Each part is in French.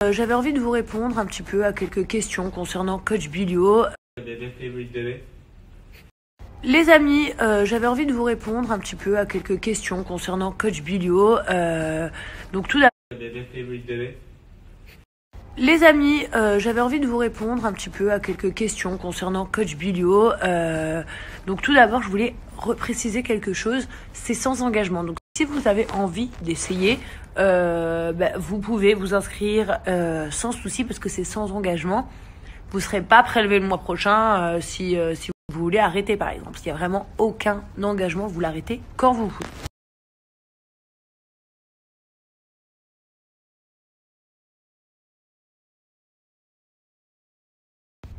J'avais envie de vous répondre un petit peu à quelques questions concernant Coach Bilio. Les amis, j'avais envie de vous répondre un petit peu à quelques questions concernant Coach Bilio. Donc tout d'abord, les amis, j'avais envie de vous répondre un petit peu à quelques questions concernant Coach Bilio. Donc tout d'abord, je voulais repréciser quelque chose, c'est sans engagement. Donc si vous avez envie d'essayer, vous pouvez vous inscrire sans souci parce que c'est sans engagement. Vous ne serez pas prélevé le mois prochain si vous voulez arrêter par exemple. Il n'y a vraiment aucun engagement, vous l'arrêtez quand vous voulez.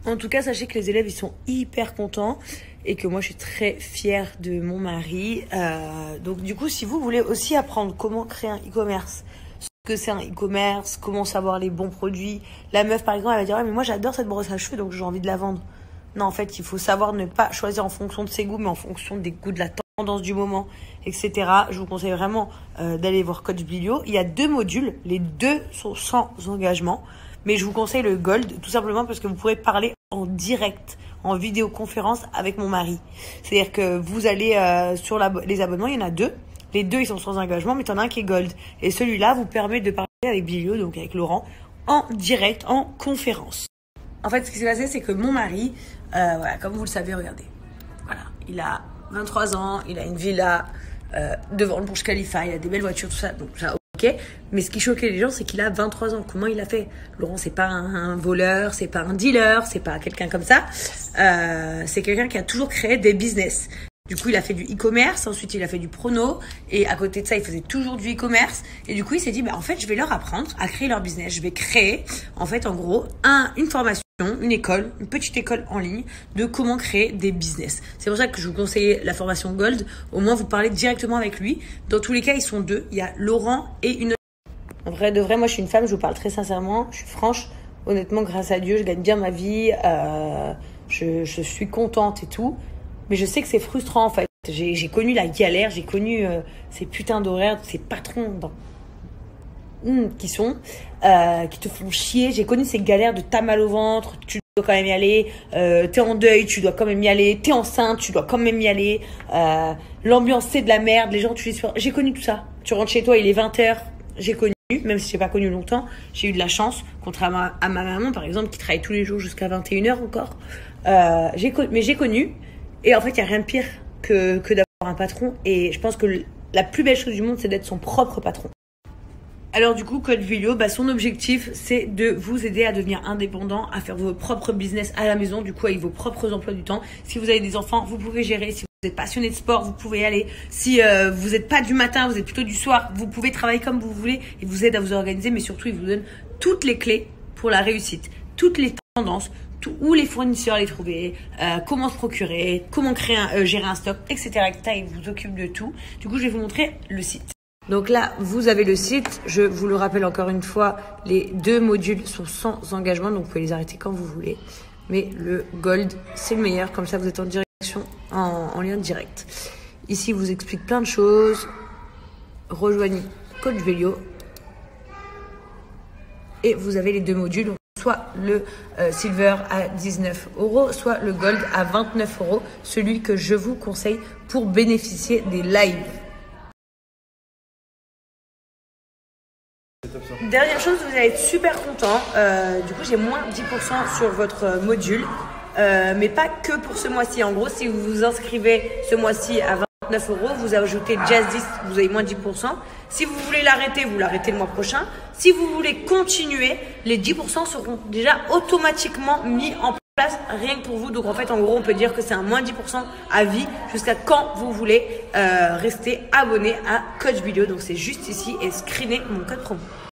En tout cas, sachez que les élèves, ils sont hyper contents et que moi, je suis très fière de mon mari. Donc, du coup, si vous voulez aussi apprendre comment créer un e-commerce, ce que c'est un e-commerce, comment savoir les bons produits. La meuf, par exemple, elle va dire « Ouais, mais moi, j'adore cette brosse à cheveux, donc j'ai envie de la vendre. » Non, en fait, il faut savoir ne pas choisir en fonction de ses goûts, mais en fonction des goûts de la tendance du moment, etc. Je vous conseille vraiment d'aller voir Coach Bilio. Il y a 2 modules, les 2 sont sans engagement. Mais je vous conseille le Gold, tout simplement parce que vous pourrez parler en direct, en vidéoconférence avec mon mari. C'est-à-dire que vous allez sur les abonnements, il y en a 2. Les 2, ils sont sans engagement, mais il y en a un qui est Gold. Et celui-là vous permet de parler avec Bilio, donc avec Laurent, en direct, en conférence. En fait, ce qui s'est passé, c'est que mon mari, voilà, comme vous le savez, regardez. Voilà, il a 23 ans, il a une villa devant le Burj Khalifa, il a des belles voitures, tout ça. Donc ça, ok. Mais ce qui choquait les gens, c'est qu'il a 23 ans. Comment il a fait? Laurent, c'est pas un voleur, c'est pas un dealer, c'est pas quelqu'un comme ça. C'est quelqu'un qui a toujours créé des business. Du coup, il a fait du e-commerce, ensuite il a fait du prono, et à côté de ça, il faisait toujours du e-commerce. Et du coup, il s'est dit, en fait, je vais leur apprendre à créer leur business. Je vais créer, en fait, en gros, une formation, une école, une petite école en ligne de comment créer des business. C'est pour ça que je vous conseille la formation Gold. Au moins, vous parlez directement avec lui. Dans tous les cas, ils sont 2. Il y a Laurent et une autre. En vrai, de vrai, moi, je suis une femme, je vous parle très sincèrement. Je suis franche. Honnêtement, grâce à Dieu, je gagne bien ma vie. Je suis contente et tout. Mais je sais que c'est frustrant, en fait. J'ai connu la galère, j'ai connu ces putains d'horaires, ces patrons qui te font chier. J'ai connu ces galères de t'as mal au ventre, tu dois quand même y aller. T'es en deuil, tu dois quand même y aller. T'es enceinte, tu dois quand même y aller. L'ambiance, c'est de la merde. Les gens, tu les supportes. J'ai connu tout ça. Tu rentres chez toi, il est 20h. J'ai connu, même si j'ai pas connu longtemps. J'ai eu de la chance, contrairement à ma maman, par exemple, qui travaille tous les jours jusqu'à 21h encore. Mais j'ai connu. Et en fait, il n'y a rien de pire que d'avoir un patron. Et je pense que la plus belle chose du monde, c'est d'être son propre patron. Alors du coup, Coach Bilio, son objectif, c'est de vous aider à devenir indépendant, à faire vos propres business à la maison, du coup, avec vos propres emplois du temps. Si vous avez des enfants, vous pouvez gérer. Si vous êtes passionné de sport, vous pouvez y aller. Si vous n'êtes pas du matin, vous êtes plutôt du soir, vous pouvez travailler comme vous voulez. Il vous aide à vous organiser, mais surtout, il vous donne toutes les clés pour la réussite, toutes les tendances, où les fournisseurs les trouver, comment se procurer, comment gérer un stock, etc., etc. Il vous occupe de tout. Du coup, je vais vous montrer le site. Donc là, vous avez le site. Je vous le rappelle encore une fois, les 2 modules sont sans engagement, donc vous pouvez les arrêter quand vous voulez. Mais le Gold, c'est le meilleur. Comme ça, vous êtes en direction, en lien direct. Ici, il vous explique plein de choses. Rejoignez Coach Bilio. Et vous avez les 2 modules. Soit le Silver à 19 €, soit le Gold à 29 €, celui que je vous conseille pour bénéficier des lives. Dernière chose, vous allez être super content. Du coup, j'ai moins 10% sur votre module, mais pas que pour ce mois-ci. En gros, si vous vous inscrivez ce mois-ci à 29 €, vous ajoutez Jazz 10, vous avez moins 10%. Si vous voulez l'arrêter, vous l'arrêtez le mois prochain. Si vous voulez continuer, les 10% seront déjà automatiquement mis en place rien que pour vous. Donc en fait, en gros, on peut dire que c'est un moins 10% à vie jusqu'à quand vous voulez rester abonné à Coach Bilio. Donc c'est juste ici et screenez mon code promo.